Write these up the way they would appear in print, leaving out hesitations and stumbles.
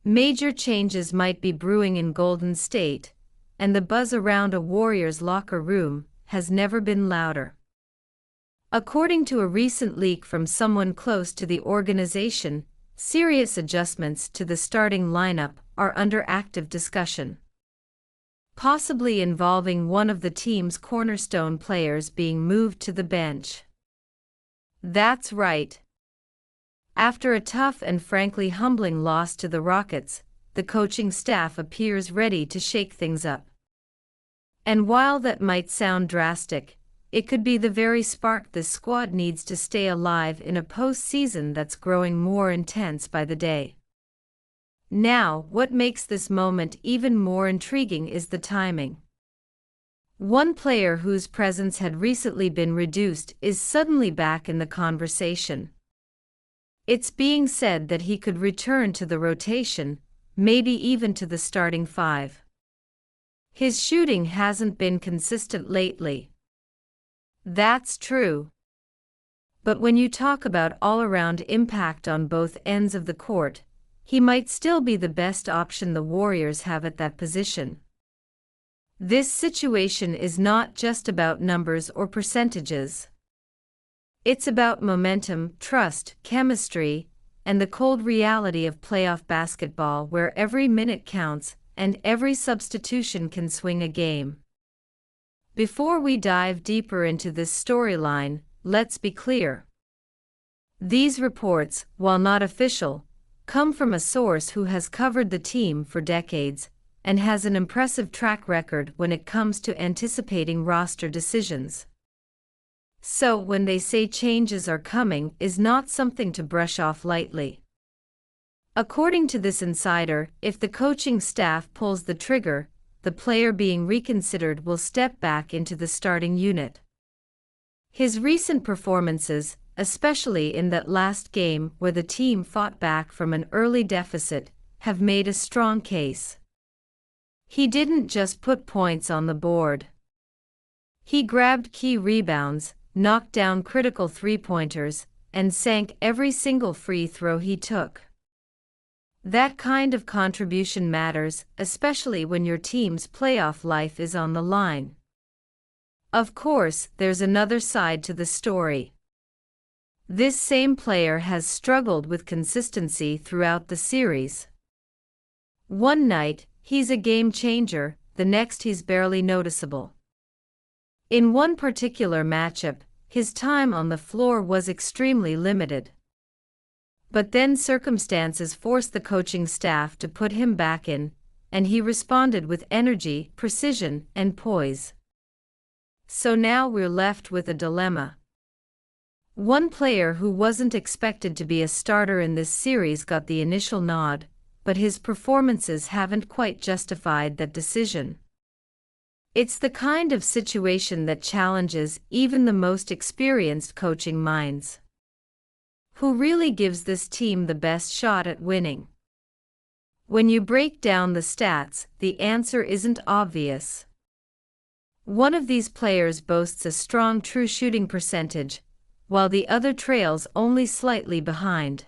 Major changes might be brewing in Golden State, and the buzz around a Warriors locker room has never been louder. According to a recent leak from someone close to the organization, serious adjustments to the starting lineup are under active discussion, possibly involving one of the team's cornerstone players being moved to the bench. That's right. After a tough and frankly humbling loss to the Rockets, the coaching staff appears ready to shake things up. And while that might sound drastic, it could be the very spark this squad needs to stay alive in a postseason that's growing more intense by the day. Now, what makes this moment even more intriguing is the timing. One player whose presence had recently been reduced is suddenly back in the conversation. It's being said that he could return to the rotation, maybe even to the starting five. His shooting hasn't been consistent lately. That's true. But when you talk about all-around impact on both ends of the court, he might still be the best option the Warriors have at that position. This situation is not just about numbers or percentages. It's about momentum, trust, chemistry, and the cold reality of playoff basketball where every minute counts and every substitution can swing a game. Before we dive deeper into this storyline, let's be clear. These reports, while not official, come from a source who has covered the team for decades and has an impressive track record when it comes to anticipating roster decisions. So when they say changes are coming is not something to brush off lightly. According to this insider, if the coaching staff pulls the trigger, the player being reconsidered will step back into the starting unit. His recent performances, especially in that last game where the team fought back from an early deficit, have made a strong case. He didn't just put points on the board. He grabbed key rebounds, knocked down critical three-pointers, and sank every single free throw he took. That kind of contribution matters, especially when your team's playoff life is on the line. Of course, there's another side to the story. This same player has struggled with consistency throughout the series. One night, he's a game changer, the next he's barely noticeable. In one particular matchup, his time on the floor was extremely limited. But then circumstances forced the coaching staff to put him back in, and he responded with energy, precision, and poise. So now we're left with a dilemma. One player who wasn't expected to be a starter in this series got the initial nod, but his performances haven't quite justified that decision. It's the kind of situation that challenges even the most experienced coaching minds. Who really gives this team the best shot at winning? When you break down the stats, the answer isn't obvious. One of these players boasts a strong true shooting percentage, while the other trails only slightly behind.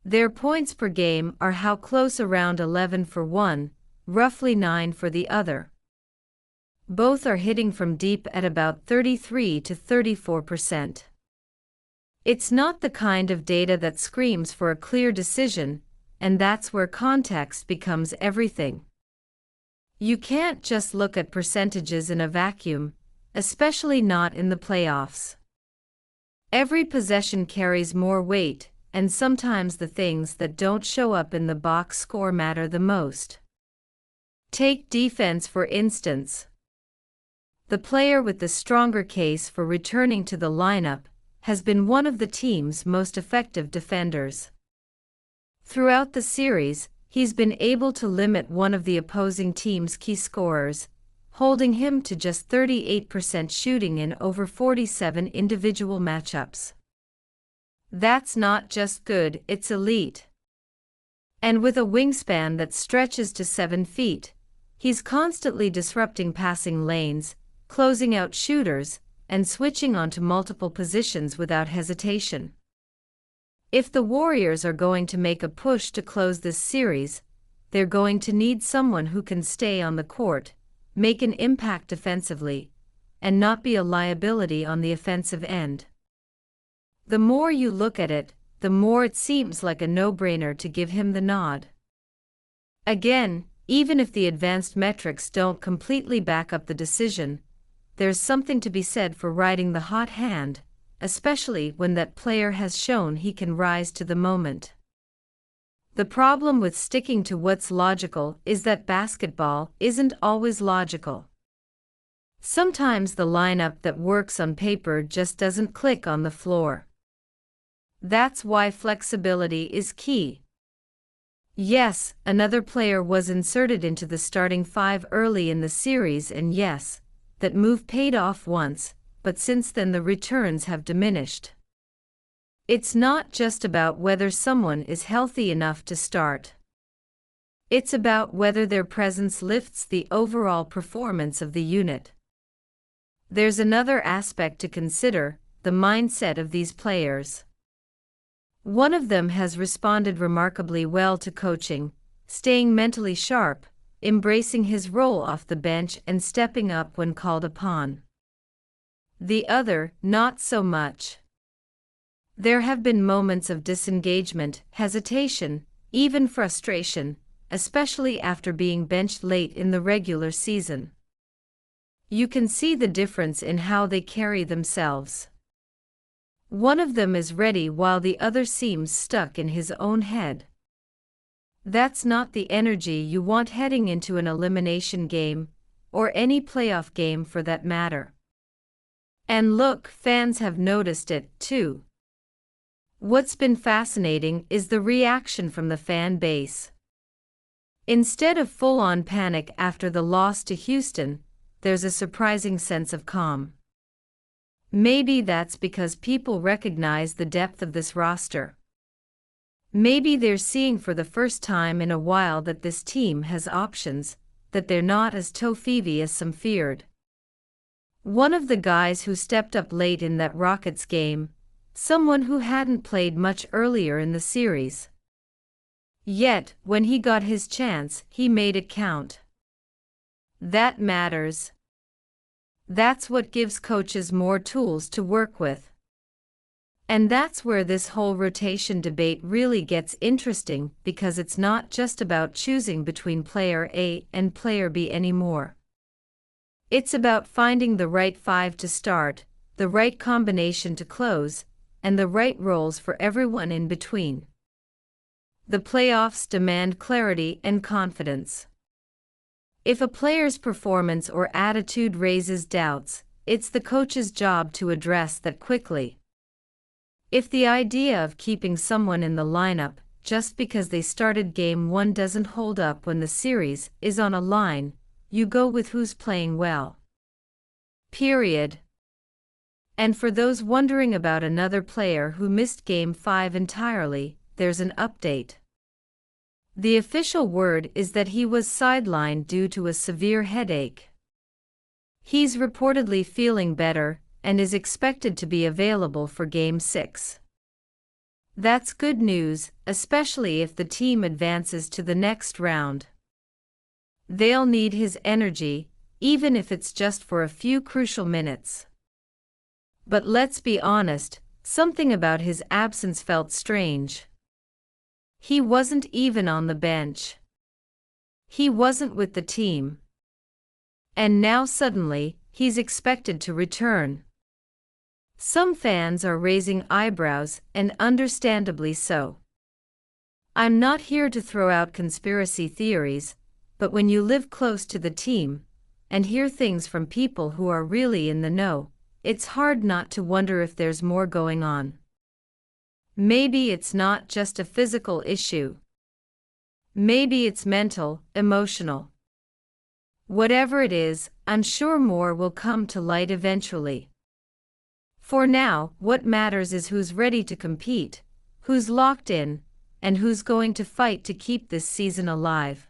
Their points per game are how close, around 11 for one, roughly 9 for the other. Both are hitting from deep at about 33 to 34%. It's not the kind of data that screams for a clear decision, and that's where context becomes everything. You can't just look at percentages in a vacuum, especially not in the playoffs. Every possession carries more weight, and sometimes the things that don't show up in the box score matter the most. Take defense for instance. The player with the stronger case for returning to the lineup has been one of the team's most effective defenders. Throughout the series, he's been able to limit one of the opposing team's key scorers, holding him to just 38% shooting in over 47 individual matchups. That's not just good, it's elite. And with a wingspan that stretches to 7 feet, he's constantly disrupting passing lanes, closing out shooters, and switching onto multiple positions without hesitation. If the Warriors are going to make a push to close this series, they're going to need someone who can stay on the court, make an impact defensively, and not be a liability on the offensive end. The more you look at it, the more it seems like a no-brainer to give him the nod. Again, even if the advanced metrics don't completely back up the decision, there's something to be said for riding the hot hand, especially when that player has shown he can rise to the moment. The problem with sticking to what's logical is that basketball isn't always logical. Sometimes the lineup that works on paper just doesn't click on the floor. That's why flexibility is key. Yes, another player was inserted into the starting five early in the series, and yes, that move paid off once, but since then the returns have diminished. It's not just about whether someone is healthy enough to start. It's about whether their presence lifts the overall performance of the unit. There's another aspect to consider: the mindset of these players. One of them has responded remarkably well to coaching, staying mentally sharp, embracing his role off the bench and stepping up when called upon. The other, not so much. There have been moments of disengagement, hesitation, even frustration, especially after being benched late in the regular season. You can see the difference in how they carry themselves. One of them is ready while the other seems stuck in his own head. That's not the energy you want heading into an elimination game, or any playoff game for that matter. And look, fans have noticed it, too. What's been fascinating is the reaction from the fan base. Instead of full-on panic after the loss to Houston, there's a surprising sense of calm. Maybe that's because people recognize the depth of this roster. Maybe they're seeing for the first time in a while that this team has options, that they're not as toe-feevy as some feared. One of the guys who stepped up late in that Rockets game, someone who hadn't played much earlier in the series. Yet, when he got his chance, he made it count. That matters. That's what gives coaches more tools to work with. And that's where this whole rotation debate really gets interesting, because it's not just about choosing between player A and player B anymore. It's about finding the right five to start, the right combination to close, and the right roles for everyone in between. The playoffs demand clarity and confidence. If a player's performance or attitude raises doubts, it's the coach's job to address that quickly. If the idea of keeping someone in the lineup just because they started game one doesn't hold up when the series is on a line, you go with who's playing well. Period. And for those wondering about another player who missed Game 5 entirely, there's an update. The official word is that he was sidelined due to a severe headache. He's reportedly feeling better and is expected to be available for Game 6. That's good news, especially if the team advances to the next round. They'll need his energy, even if it's just for a few crucial minutes. But let's be honest, something about his absence felt strange. He wasn't even on the bench. He wasn't with the team. And now suddenly, he's expected to return. Some fans are raising eyebrows, and understandably so. I'm not here to throw out conspiracy theories, but when you live close to the team, and hear things from people who are really in the know, it's hard not to wonder if there's more going on. Maybe it's not just a physical issue. Maybe it's mental, emotional. Whatever it is, I'm sure more will come to light eventually. For now, what matters is who's ready to compete, who's locked in, and who's going to fight to keep this season alive.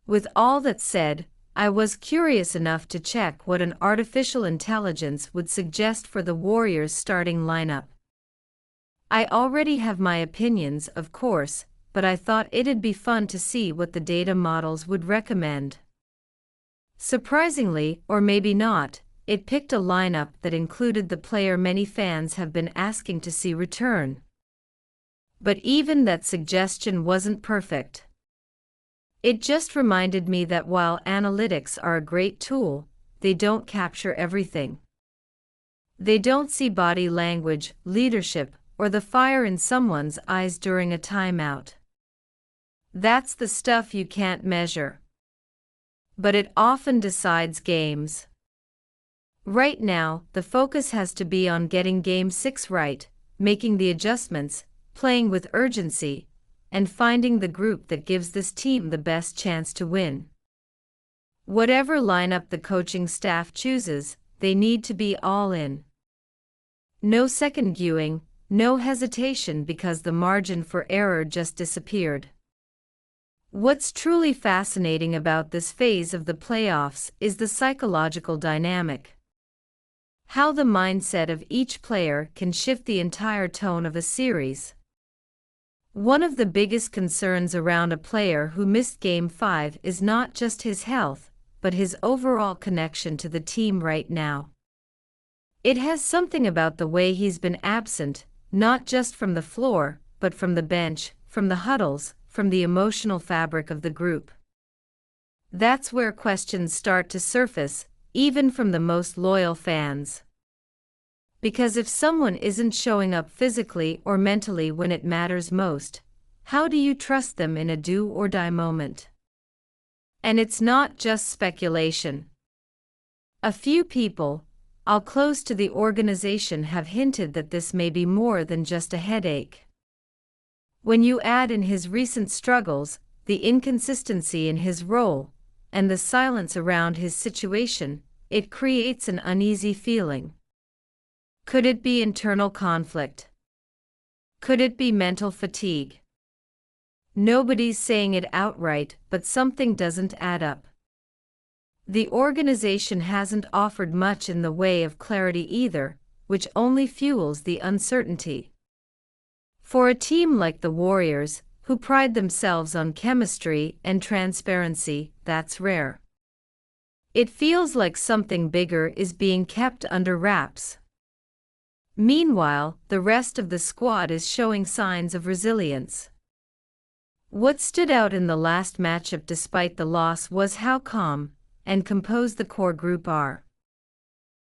With all that said, I was curious enough to check what an artificial intelligence would suggest for the Warriors' starting lineup. I already have my opinions, of course, but I thought it'd be fun to see what the data models would recommend. Surprisingly, or maybe not, it picked a lineup that included the player many fans have been asking to see return. But even that suggestion wasn't perfect. It just reminded me that while analytics are a great tool, they don't capture everything. They don't see body language, leadership, or the fire in someone's eyes during a timeout. That's the stuff you can't measure. But it often decides games. Right now, the focus has to be on getting Game 6 right, making the adjustments, playing with urgency, and finding the group that gives this team the best chance to win. Whatever lineup the coaching staff chooses, they need to be all in. No second guessing, no hesitation because the margin for error just disappeared. What's truly fascinating about this phase of the playoffs is the psychological dynamic. How the mindset of each player can shift the entire tone of a series. One of the biggest concerns around a player who missed Game 5 is not just his health, but his overall connection to the team right now. It has something about the way he's been absent, not just from the floor, but from the bench, from the huddles, from the emotional fabric of the group. That's where questions start to surface, even from the most loyal fans. Because if someone isn't showing up physically or mentally when it matters most, how do you trust them in a do-or-die moment? And it's not just speculation. A few people, all close to the organization, have hinted that this may be more than just a headache. When you add in his recent struggles, the inconsistency in his role, and the silence around his situation, it creates an uneasy feeling. Could it be internal conflict? Could it be mental fatigue? Nobody's saying it outright, but something doesn't add up. The organization hasn't offered much in the way of clarity either, which only fuels the uncertainty. For a team like the Warriors, who pride themselves on chemistry and transparency, that's rare. It feels like something bigger is being kept under wraps. Meanwhile, the rest of the squad is showing signs of resilience. What stood out in the last matchup despite the loss was how calm and composed the core group are.